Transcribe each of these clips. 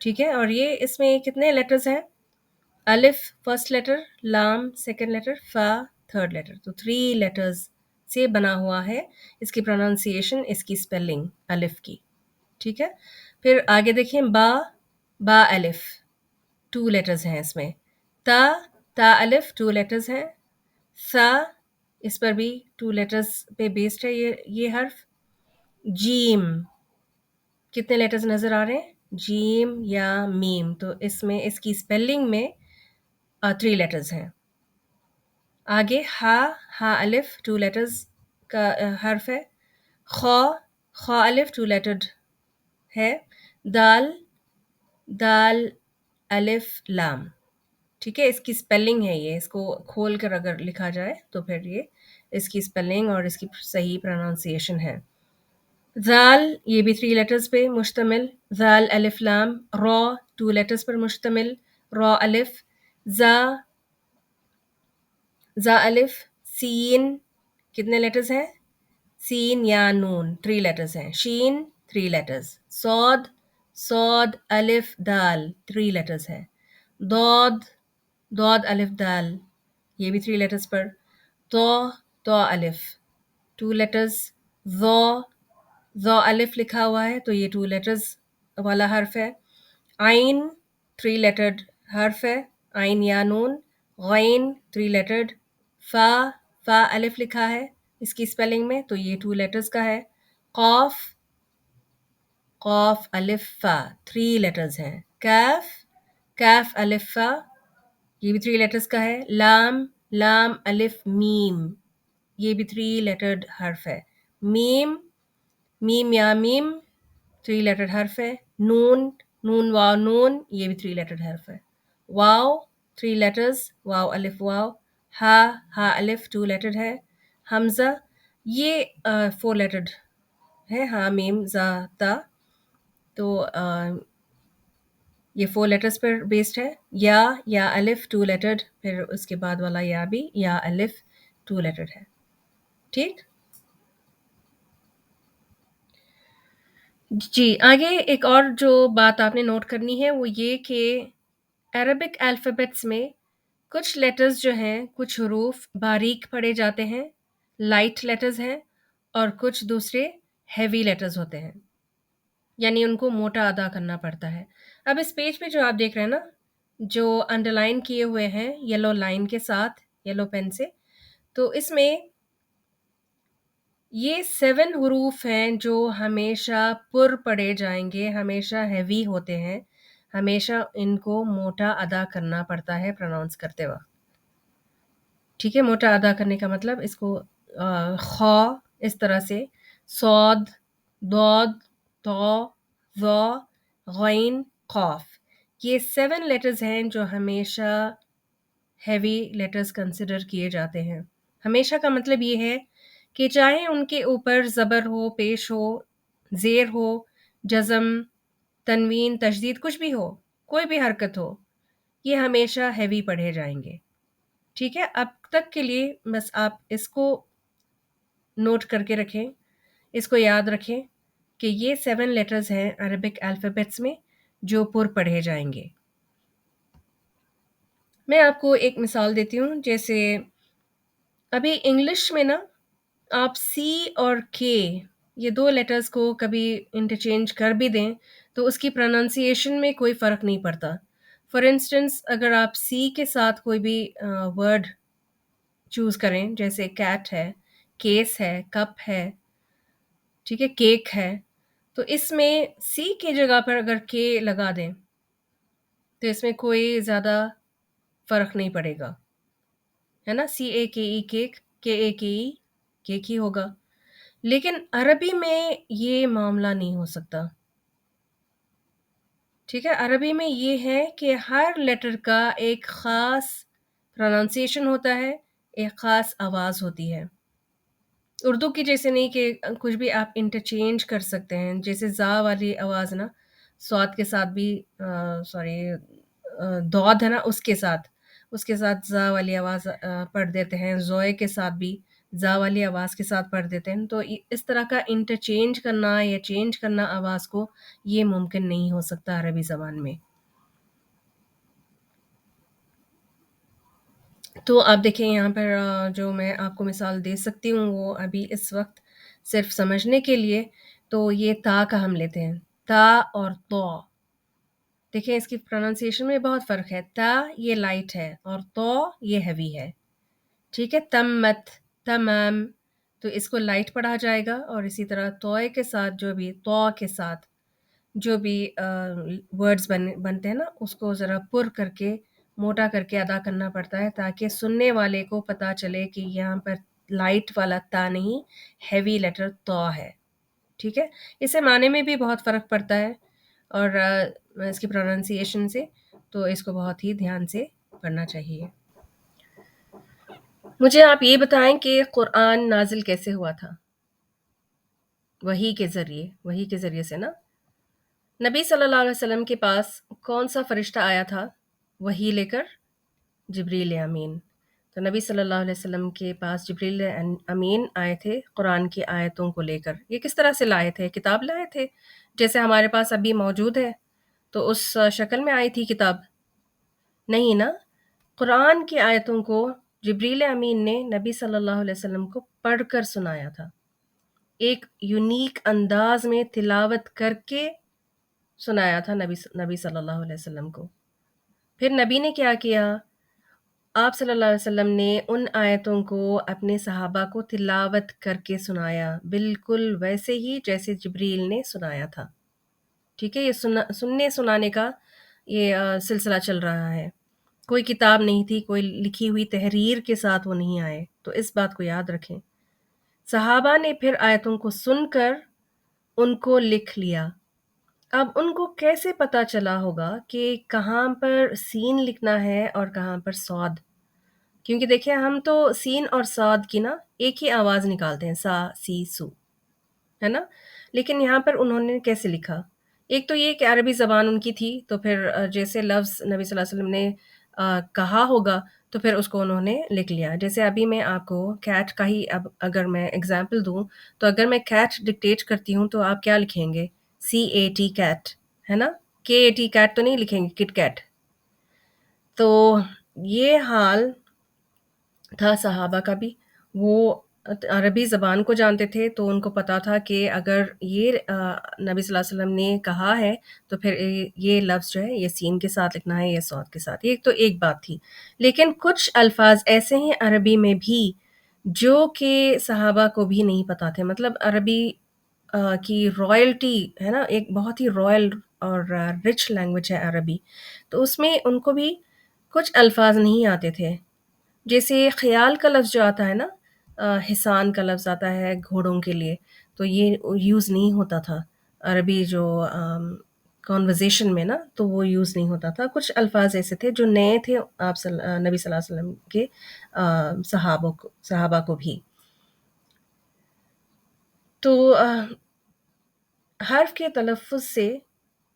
ٹھیک ہے، اور یہ اس میں کتنے لیٹرز ہیں؟ الف فرسٹ لیٹر، لام سیکنڈ لیٹر، فا تھرڈ لیٹر، تو 3 لیٹرز سے بنا ہوا ہے اس کی پروننسیشن، اس کی اسپیلنگ الف کی. ٹھیک ہے، پھر آگے دیکھیں با، با الف 2 لیٹرز ہیں اس میں. تا، تا الف 2 لیٹرز ہیں. سا، اس پر بھی 2 لیٹرز پہ بیسڈ ہے یہ حرف. جیم، کتنے لیٹرز نظر آ رہے ہیں؟ جیم یا میم، تو اس میں اس کی اسپیلنگ میں 3 لیٹرز ہیں. آگے ہا، ہا الف 2 لیٹرز کا حرف ہے. خا، خا الف 2 لیٹرڈ ہے. دال، دال الف لام. ٹھیک ہے، اس کی اسپیلنگ ہے یہ، اس کو کھول کر اگر لکھا جائے تو پھر یہ اس کی اسپیلنگ اور اس کی صحیح پروننسیشن ہے. زال، یہ بھی 3 لیٹرز پہ مشتمل. زال الف لام. را 2 لیٹرز پر مشتمل. را الف. زا، زا الف. سین، کتنے لیٹرز ہیں؟ سین یا نون 3 لیٹرز ہیں. شین 3 لیٹرز. صاد، صاد الف دال 3 لیٹرز ہیں. ضاد، ضاد الف دال، یہ بھی 3 لیٹرز پر. طا، طا الف 2 لیٹرز. ذا، ذا الف لکھا ہوا ہے تو یہ 2 لیٹرز والا حرف ہے. عین 3 لیٹرڈ حرف ہے، عین یا نون. غین 3 لیٹرڈ. فا، فا الف لکھا ہے اس کی اسپیلنگ میں تو یہ 2 لیٹرز کا ہے. قاف، قاف الف فا 3 لیٹرز ہیں. کاف، کاف الف فا، یہ بھی 3 لیٹرز کا ہے. لام، لام الف میم، یہ بھی 3 لیٹرڈ حرف ہے. میم، میم یا میم 3 لیٹرڈ حرف ہے. نون، نون واو نون، یہ بھی 3 لیٹرڈ حرف ہے. واو 3 لیٹرز، واو الف واو. ہا، ہا الف 2 لیٹرڈ ہے. حمزہ، یہ 4 لیٹرڈ ہے، ہا میم زا تا، تو یہ 4 لیٹرز پر بیسڈ ہے. یا الف 2 لیٹرڈ، پھر اس کے بعد والا یا بھی یا الف 2 لیٹرڈ ہے. ٹھیک جی. آگے ایک اور جو بات آپ نے نوٹ کرنی ہے وہ یہ کہ عربک الفابیٹس میں کچھ لیٹرز جو ہیں، کچھ حروف باریک پڑھے جاتے ہیں، لائٹ لیٹرز ہیں، اور کچھ دوسرے ہیوی لیٹرز ہوتے ہیں، یعنی ان کو موٹا ادا کرنا پڑتا ہے. اب اس پیج پہ جو آپ دیکھ رہے ہیں نا، جو انڈر لائن کیے ہوئے ہیں یلو لائن کے ساتھ، یلو پین سے، تو اس میں یہ 7 حروف ہیں جو ہمیشہ پر پڑھے جائیں گے، ہمیشہ ہیوی ہوتے ہیں، ہمیشہ ان کو موٹا ادا کرنا پڑتا ہے پروناؤنس کرتے وقت. ٹھیک ہے، موٹا ادا کرنے کا مطلب اس کو خا اس طرح سے، صاد، ضاد، طا، ظا، غین، قاف، یہ 7 لیٹرز ہیں جو ہمیشہ ہیوی لیٹرز کنسیڈر کیے جاتے ہیں. ہمیشہ کا مطلب یہ ہے کہ چاہے ان کے اوپر زبر ہو، پیش ہو، زیر ہو، جزم، تنوین، تشدید، کچھ بھی ہو، کوئی بھی حرکت ہو، یہ ہمیشہ ہیوی پڑھے جائیں گے. ٹھیک ہے، اب تک کے لیے بس آپ اس کو نوٹ کر کے رکھیں، اس کو یاد رکھیں کہ یہ 7 لیٹرز ہیں عربک الفابیٹس میں جو پر پڑھے جائیں گے. میں آپ کو ایک مثال دیتی ہوں. جیسے ابھی انگلش میں نا آپ سی اور کے یہ 2 لیٹرز کو کبھی انٹرچینج کر بھی دیں تو اس کی پروننسیشن میں کوئی فرق نہیں پڑتا. فار انسٹنس اگر آپ سی کے ساتھ کوئی بھی ورڈ چوز کریں، جیسے کیٹ ہے، کیس ہے، کپ ہے، ٹھیک ہے، کیک ہے، تو اس میں سی کی جگہ پر اگر کے لگا دیں تو اس میں کوئی زیادہ فرق نہیں پڑے گا، ہے نا. سی اے کے ای کیک، کے اے کے ای کیک ہی ہوگا. لیکن عربی میں یہ معاملہ نہیں ہو سکتا. ٹھیک ہے، عربی میں یہ ہے کہ ہر لیٹر کا ایک خاص پروننسیشن ہوتا ہے، ایک خاص آواز ہوتی ہے. اردو کی جیسے نہیں کہ کچھ بھی آپ انٹرچینج کر سکتے ہیں. جیسے زا والی آواز نا سواد کے ساتھ بھی، سوری دود ہے نا، اس کے ساتھ زا والی آواز پڑھ دیتے ہیں. زوئے کے ساتھ بھی زا والی آواز کے ساتھ پڑھ دیتے ہیں، تو اس طرح کا انٹرچینج کرنا یا چینج کرنا آواز کو، یہ ممکن نہیں ہو سکتا عربی زبان میں۔ تو آپ دیکھیں یہاں پر جو میں آپ کو مثال دے سکتی ہوں وہ ابھی اس وقت صرف سمجھنے کے لیے، تو یہ تا کا ہم لیتے ہیں، تا اور تو۔ دیکھیں اس کی پروننسیشن میں بہت فرق ہے، تا یہ لائٹ ہے اور تو یہ ہیوی ہے، ٹھیک ہے۔ تمت، تمام، تو اس کو لائٹ پڑھا جائے گا، اور اسی طرح توئے کے ساتھ جو بھی تو کے ساتھ جو بھی ورڈز بنتے ہیں نا، اس کو ذرا پر کر کے موٹا کر کے ادا کرنا پڑتا ہے، تاکہ سننے والے کو پتہ چلے کہ یہاں پر لائٹ والا تا نہیں، ہیوی لیٹر تو ہے، ٹھیک ہے۔ اس سے معنی میں بھی بہت فرق پڑتا ہے، اور اس کی پروننسیشن سے، تو اس کو بہت ہی دھیان سے پڑھنا چاہیے۔ مجھے آپ یہ بتائیں کہ قرآن نازل کیسے ہوا تھا؟ وحی کے ذریعے سے نا۔ نبی صلی اللہ علیہ وسلم کے پاس کون سا فرشتہ آیا تھا وحی لے کر؟ جبریل امین۔ تو نبی صلی اللہ علیہ وسلم کے پاس جبریل امین آئے تھے قرآن کی آیتوں کو لے کر۔ یہ کس طرح سے لائے تھے؟ کتاب لائے تھے جیسے ہمارے پاس ابھی موجود ہے، تو اس شکل میں آئی تھی کتاب؟ نہیں نا، قرآن کی آیتوں کو جبریل امین نے نبی صلی اللہ علیہ وسلم کو پڑھ کر سنایا تھا، ایک یونیک انداز میں تلاوت کر کے سنایا تھا نبی صلی اللہ علیہ وسلم کو۔ پھر نبی نے کیا کیا؟ آپ صلی اللہ علیہ وسلم نے ان آیتوں کو اپنے صحابہ کو تلاوت کر کے سنایا، بالکل ویسے ہی جیسے جبریل نے سنایا تھا، ٹھیک ہے۔ یہ سننے سنانے کا یہ سلسلہ چل رہا ہے، کوئی کتاب نہیں تھی، کوئی لکھی ہوئی تحریر کے ساتھ وہ نہیں آئے، تو اس بات کو یاد رکھیں۔ صحابہ نے پھر آیتوں کو سن کر ان کو لکھ لیا۔ اب ان کو کیسے پتا چلا ہوگا کہ کہاں پر سین لکھنا ہے اور کہاں پر صاد؟ کیونکہ دیکھیں ہم تو سین اور صاد کی نا ایک ہی آواز نکالتے ہیں، سا سی سو، ہے نا، لیکن یہاں پر انہوں نے کیسے لکھا؟ ایک تو یہ کہ عربی زبان ان کی تھی، تو پھر جیسے لفظ نبی صلی اللہ علیہ وسلم نے کہا ہوگا تو پھر اس کو انہوں نے لکھ لیا۔ جیسے ابھی میں آپ کو کیٹ کا ہی اب اگر میں اگزامپل دوں، تو اگر میں کیٹ ڈکٹیٹ کرتی ہوں تو آپ کیا لکھیں گے؟ CAT کیٹ، ہے نا، KAT کیٹ تو نہیں لکھیں گے، کٹ کیٹ۔ تو یہ حال تھا صحابہ کا بھی، وہ عربی زبان کو جانتے تھے، تو ان کو پتا تھا کہ اگر یہ نبی صلی اللہ علیہ وسلم نے کہا ہے تو پھر یہ لفظ جو ہے یہ سین کے ساتھ لکھنا ہے، یہ صاد کے ساتھ۔ یہ تو ایک بات تھی، لیکن کچھ الفاظ ایسے ہیں عربی میں بھی جو کہ صحابہ کو بھی نہیں پتا تھے۔ مطلب عربی کی رائلٹی ہے نا، ایک بہت ہی رائل اور رچ لینگویج ہے عربی، تو اس میں ان کو بھی کچھ الفاظ نہیں آتے تھے۔ جیسے خیال کا لفظ جو آتا ہے نا، حصان کا لفظ آتا ہے گھوڑوں کے لیے، تو یہ یوز نہیں ہوتا تھا عربی جو کانورزیشن میں نا، تو وہ یوز نہیں ہوتا تھا۔ کچھ الفاظ ایسے تھے جو نئے تھے آپ نبی صلی اللہ علیہ وسلم کے صحابہ کو بھی۔ تو حرف کے تلفظ سے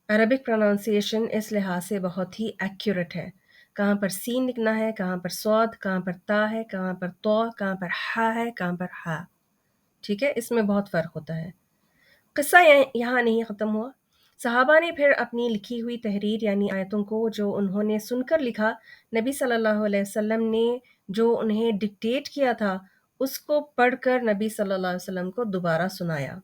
عربک پروننسیشن اس لحاظ سے بہت ہی ایکوریٹ ہے، کہاں پر سین لکھنا ہے، کہاں پر صاد، کہاں پر تا ہے، کہاں پر تو، کہاں پر ہا ہے، کہاں پر ہا، ٹھیک ہے۔ اس میں بہت فرق ہوتا ہے۔ قصہ یہاں نہیں ختم ہوا، صحابہ نے پھر اپنی لکھی ہوئی تحریر یعنی آیتوں کو جو انہوں نے سن کر لکھا، نبی صلی اللہ علیہ وسلم نے جو انہیں ڈکٹیٹ کیا تھا اس کو پڑھ کر نبی صلی اللہ علیہ وسلم کو دوبارہ سنایا،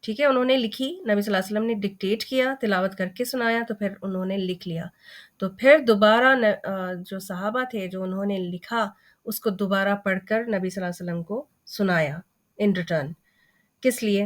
ٹھیک ہے۔ انہوں نے لکھی، نبی صلی اللہ علیہ وسلم نے ڈکٹیٹ کیا، تلاوت کر کے سنایا، تو پھر انہوں نے لکھ لیا، تو پھر دوبارہ جو صحابہ تھے جو انہوں نے لکھا اس کو دوبارہ پڑھ کر نبی صلی اللہ علیہ وسلم کو سنایا ان ریٹرن۔ کس لیے؟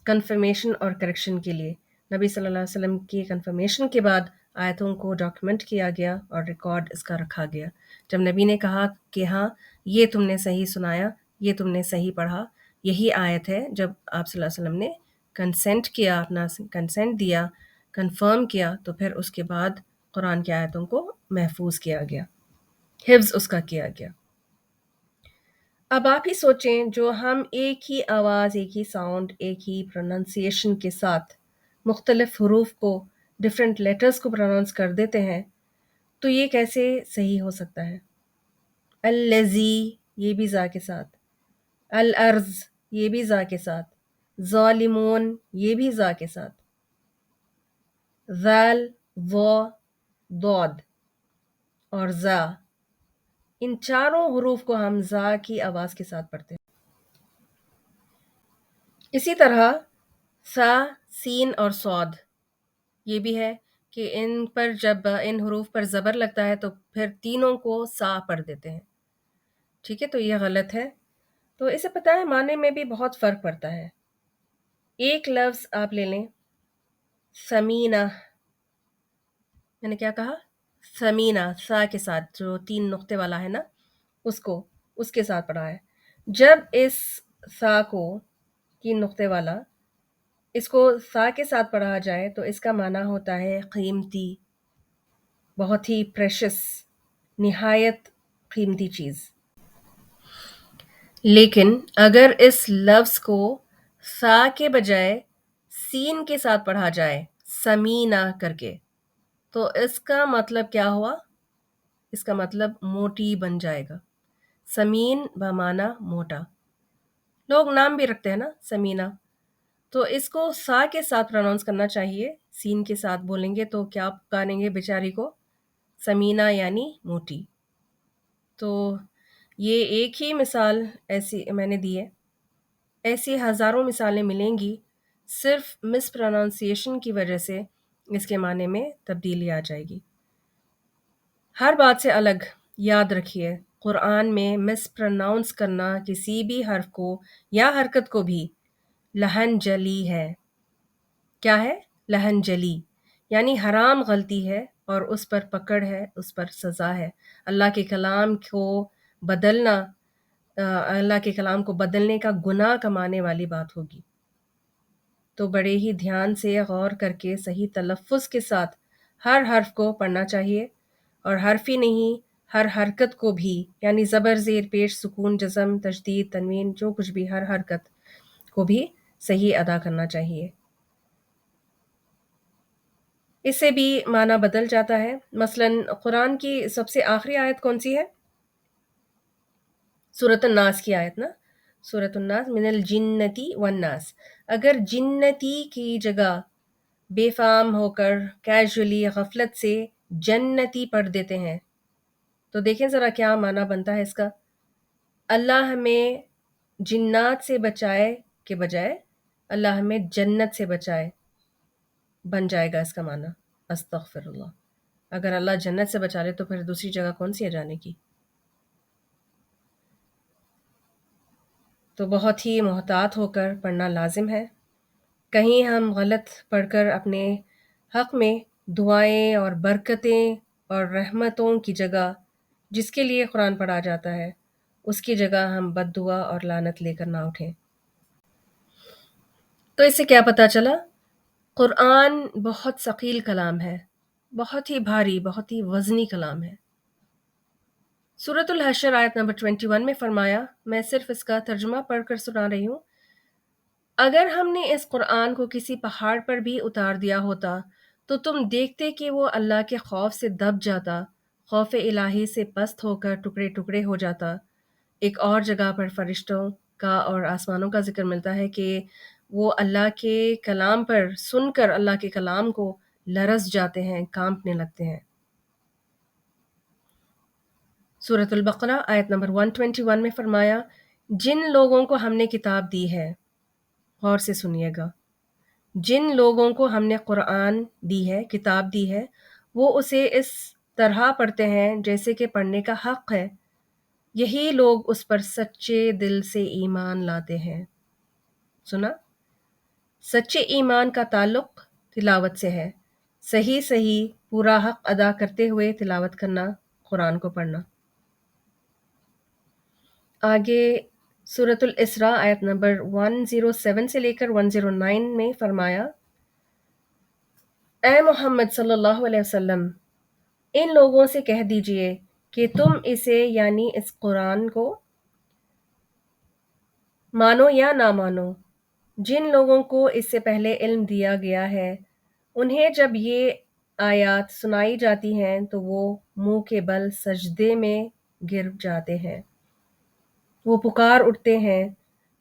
کنفرمیشن اور کریکشن کے لیے۔ نبی صلی اللہ علیہ وسلم کی کنفرمیشن کے بعد آیتوں کو ڈاکیومنٹ کیا گیا اور ریکارڈ اس کا رکھا گیا۔ جب نبی نے کہا کہ ہاں یہ تم نے صحیح سنایا، یہ تم نے صحیح پڑھا، یہی آیت ہے، جب آپ صلی اللہ علیہ وسلم نے کنسنٹ کیا، اپنا کنسنٹ دیا، کنفرم کیا، تو پھر اس کے بعد قرآن کی آیتوں کو محفوظ کیا گیا، حفظ اس کا کیا گیا۔ اب آپ ہی سوچیں، جو ہم ایک ہی آواز، ایک ہی ساؤنڈ، ایک ہی پروننسیشن کے ساتھ مختلف حروف کو، ڈفرینٹ لیٹرز کو پروننس کر دیتے ہیں، تو یہ کیسے صحیح ہو سکتا ہے؟ الذی، یہ بھی زا کے ساتھ، الارض یہ بھی زا کے ساتھ، ظالمون یہ بھی زا کے ساتھ، ذال، ظا، ضاد اور زا، ان چاروں حروف کو ہم زا کی آواز کے ساتھ پڑھتے ہیں۔ اسی طرح سا، سین اور صاد یہ بھی ہے کہ ان پر جب ان حروف پر زبر لگتا ہے تو پھر تینوں کو سا پڑھ دیتے ہیں، ٹھیک ہے، تو یہ غلط ہے۔ تو اسے پتہ ہے معنی میں بھی بہت فرق پڑتا ہے۔ ایک لفظ آپ لے لیں، سمینہ، میں نے کیا کہا؟ سمینہ، سا کے ساتھ جو 3 نقطے والا ہے نا، اس کے ساتھ پڑھا ہے۔ جب اس سا کو 3 نقطے والا اس کو سا کے ساتھ پڑھا جائے تو اس کا معنی ہوتا ہے قیمتی، بہت ہی پریشس، نہایت قیمتی چیز۔ لیکن اگر اس لفظ کو سا کے بجائے سین کے ساتھ پڑھا جائے، سمینہ کر کے، تو اس کا مطلب کیا ہوا؟ اس کا مطلب موٹی بن جائے گا۔ سمین بمعنی موٹا، لوگ نام بھی رکھتے ہیں نا سمینہ، تو اس کو سا کے ساتھ پروناؤنس کرنا چاہیے، سین کے ساتھ بولیں گے تو کیا پکاریں گے بیچاری کو؟ سمینہ یعنی موٹی۔ تو یہ ایک ہی مثال ایسی میں نے دی ہے، ایسی ہزاروں مثالیں ملیں گی، صرف مس پروناؤنسیشن کی وجہ سے اس کے معنی میں تبدیلی آ جائے گی۔ ہر بات سے الگ یاد رکھیے، قرآن میں مس پروناؤنس کرنا کسی بھی حرف کو یا حرکت کو بھی لہن جلی ہے۔ کیا ہے؟ لہن جلی، یعنی حرام غلطی ہے اور اس پر پکڑ ہے، اس پر سزا ہے۔ اللہ کے کلام کو بدلنا، اللہ کے کلام کو بدلنے کا گناہ کمانے والی بات ہوگی۔ تو بڑے ہی دھیان سے غور کر کے صحیح تلفظ کے ساتھ ہر حرف کو پڑھنا چاہیے، اور حرف ہی نہیں، ہر حرکت کو بھی، یعنی زبر، زیر، پیش، سکون، جزم، تشدید، تنوین، جو کچھ بھی، ہر حرکت کو بھی صحیح ادا کرنا چاہیے۔ اس سے بھی معنی بدل جاتا ہے۔ مثلا قرآن کی سب سے آخری آیت کون سی ہے؟ سورۃ الناس کی آیت نا، سورۃ الناس، من الجنتی والناس۔ اگر جنتی کی جگہ بے فام ہو کر کیجولی غفلت سے جنتی پڑھ دیتے ہیں تو دیکھیں ذرا کیا معنی بنتا ہے اس کا۔ اللہ ہمیں جنات سے بچائے کے بجائے اللہ ہمیں جنت سے بچائے بن جائے گا اس کا معنی۔ استغفر اللہ، اگر اللہ جنت سے بچا لے تو پھر دوسری جگہ کون سی ہے جانے کی؟ تو بہت ہی محتاط ہو کر پڑھنا لازم ہے۔ کہیں ہم غلط پڑھ کر اپنے حق میں دعائیں اور برکتیں اور رحمتوں کی جگہ جس کے لیے قرآن پڑھا جاتا ہے اس کی جگہ ہم بد دعا اور لعنت لے کر نہ اٹھیں۔ تو اس سے کیا پتہ چلا؟ قرآن بہت ثقیل کلام ہے، بہت ہی بھاری، بہت ہی وزنی کلام ہے۔ سورۃ الحشر آیت نمبر 21 میں فرمایا، میں صرف اس کا ترجمہ پڑھ کر سنا رہی ہوں، اگر ہم نے اس قرآن کو کسی پہاڑ پر بھی اتار دیا ہوتا تو تم دیکھتے کہ وہ اللہ کے خوف سے دب جاتا، خوف الہی سے پست ہو کر ٹکڑے ٹکڑے ہو جاتا۔ ایک اور جگہ پر فرشتوں کا اور آسمانوں کا ذکر ملتا ہے کہ وہ اللہ کے کلام پر سن کر اللہ کے کلام کو لرز جاتے ہیں، کانپنے لگتے ہیں۔ سورۃ البقرہ آیت نمبر 121 میں فرمایا، جن لوگوں کو ہم نے کتاب دی ہے، غور سے سنیے گا، جن لوگوں کو ہم نے قرآن دی ہے، کتاب دی ہے، وہ اسے اس طرح پڑھتے ہیں جیسے کہ پڑھنے کا حق ہے، یہی لوگ اس پر سچے دل سے ایمان لاتے ہیں۔ سنا؟ سچے ایمان کا تعلق تلاوت سے ہے، صحیح صحیح پورا حق ادا کرتے ہوئے تلاوت کرنا، قرآن کو پڑھنا۔ آگے سورۃ الاسراء آیت نمبر 107 سے لے کر 109 میں فرمایا، اے محمد صلی اللہ علیہ وسلم، ان لوگوں سے کہہ دیجئے کہ تم اسے یعنی اس قرآن کو مانو یا نہ مانو، جن لوگوں کو اس سے پہلے علم دیا گیا ہے انہیں جب یہ آیات سنائی جاتی ہیں تو وہ منہ کے بل سجدے میں گر جاتے ہیں، وہ پکار اٹھتے ہیں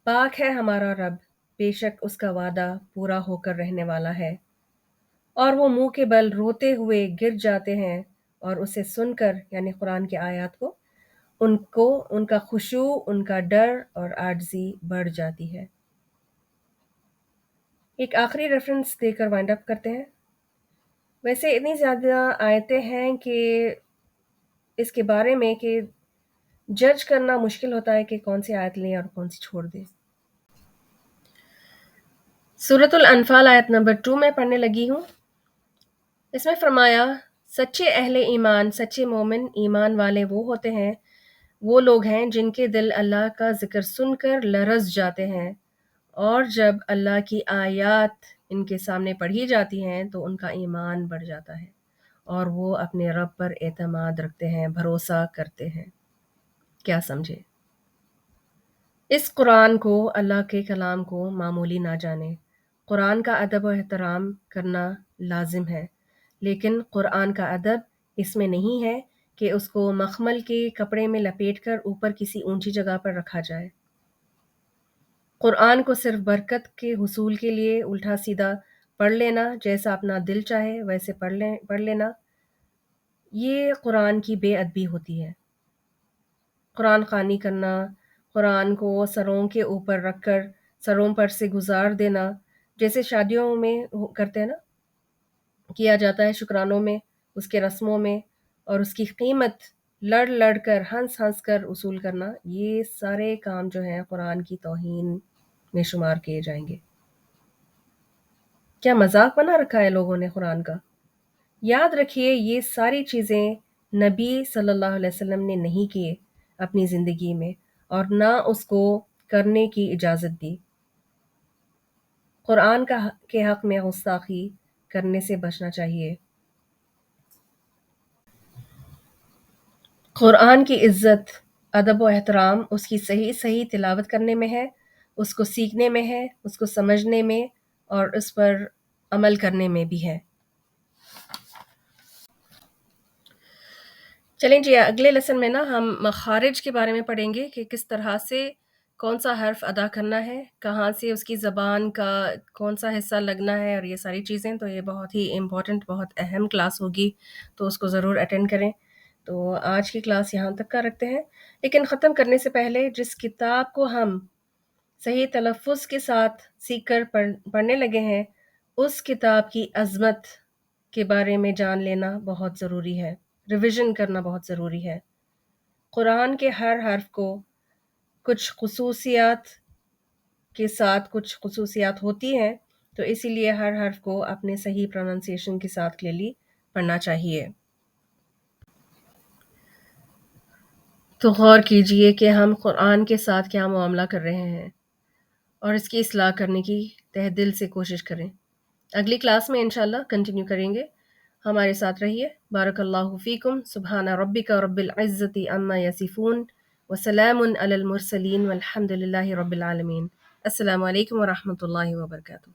پاک ہے ہمارا رب، بے شک اس کا وعدہ پورا ہو کر رہنے والا ہے۔ اور وہ منہ کے بل روتے ہوئے گر جاتے ہیں اور اسے سن کر یعنی قرآن کی آیات کو ان کا خشوع، ان کا ڈر اور عاجزی بڑھ جاتی ہے۔ ایک آخری ریفرنس دے کر وائنڈ اپ کرتے ہیں۔ ویسے اتنی زیادہ آیتیں ہیں کہ اس کے بارے میں کہ جج کرنا مشکل ہوتا ہے کہ کون سی آیت لیں اور کون سی چھوڑ دیں۔ سورۃ الانفال آیت نمبر 2 میں پڑھنے لگی ہوں۔ اس میں فرمایا، سچے اہل ایمان، سچے مومن، ایمان والے وہ ہوتے ہیں، وہ لوگ ہیں جن کے دل اللہ کا ذکر سن کر لرز جاتے ہیں، اور جب اللہ کی آیات ان کے سامنے پڑھی جاتی ہیں تو ان کا ایمان بڑھ جاتا ہے اور وہ اپنے رب پر اعتماد رکھتے ہیں، بھروسہ کرتے ہیں۔ کیا سمجھے؟ اس قرآن کو، اللہ کے کلام کو معمولی نہ جانے۔ قرآن کا ادب و احترام کرنا لازم ہے، لیکن قرآن کا ادب اس میں نہیں ہے کہ اس کو مخمل کے کپڑے میں لپیٹ کر اوپر کسی اونچی جگہ پر رکھا جائے۔ قرآن کو صرف برکت کے حصول کے لیے الٹا سیدھا پڑھ لینا، جیسا اپنا دل چاہے ویسے پڑھ لینا، یہ قرآن کی بے ادبی ہوتی ہے۔ قرآن خوانی کرنا، قرآن کو سروں کے اوپر رکھ کر سروں پر سے گزار دینا، جیسے شادیوں میں کرتے ہیں نا، کیا جاتا ہے شکرانوں میں، اس کے رسموں میں، اور اس کی قیمت لڑ لڑ کر ہنس ہنس کر وصول کرنا، یہ سارے کام جو ہیں قرآن کی توہین میں شمار کیے جائیں گے۔ کیا مذاق بنا رکھا ہے لوگوں نے قرآن کا؟ یاد رکھیے، یہ ساری چیزیں نبی صلی اللہ علیہ وسلم نے نہیں کیے اپنی زندگی میں، اور نہ اس کو کرنے کی اجازت دی۔ قرآن کے حق میں گستاخی کرنے سے بچنا چاہیے۔ قرآن کی عزت، ادب و احترام اس کی صحیح تلاوت کرنے میں ہے، اس کو سیکھنے میں ہے، اس کو سمجھنے میں اور اس پر عمل کرنے میں بھی ہے۔ چلیں جی، اگلے لیسن میں نا ہم مخارج کے بارے میں پڑھیں گے کہ کس طرح سے کون سا حرف ادا کرنا ہے، کہاں سے اس کی زبان کا کون سا حصہ لگنا ہے، اور یہ ساری چیزیں۔ تو یہ بہت ہی امپورٹنٹ، بہت اہم کلاس ہوگی، تو اس کو ضرور اٹینڈ کریں۔ تو آج کی کلاس یہاں تک کا رکھتے ہیں، لیکن ختم کرنے سے پہلے جس کتاب کو ہم صحیح تلفظ کے ساتھ سیکھ کر پڑھنے لگے ہیں، اس کتاب کی عظمت کے بارے میں جان لینا بہت ضروری ہے، ریویژن کرنا بہت ضروری ہے۔ قرآن کے ہر حرف کو کچھ خصوصیات کے ساتھ کچھ خصوصیات ہوتی ہیں، تو اسی لیے ہر حرف کو اپنے صحیح پروننسیشن کے ساتھ کلیئرلی پڑھنا چاہیے۔ تو غور کیجئے کہ ہم قرآن کے ساتھ کیا معاملہ کر رہے ہیں، اور اس کی اصلاح کرنے کی تہ دل سے کوشش کریں۔ اگلی کلاس میں انشاءاللہ کنٹینیو کریں گے۔ ہمارے ساتھ رہیے۔ بارک اللہ فیکم۔ سبحان ربک رب العزت عما یصفون، وسلام علی المرسلین، والحمد للہ رب العالمین۔ السلام علیکم ورحمۃ اللہ وبرکاتہ۔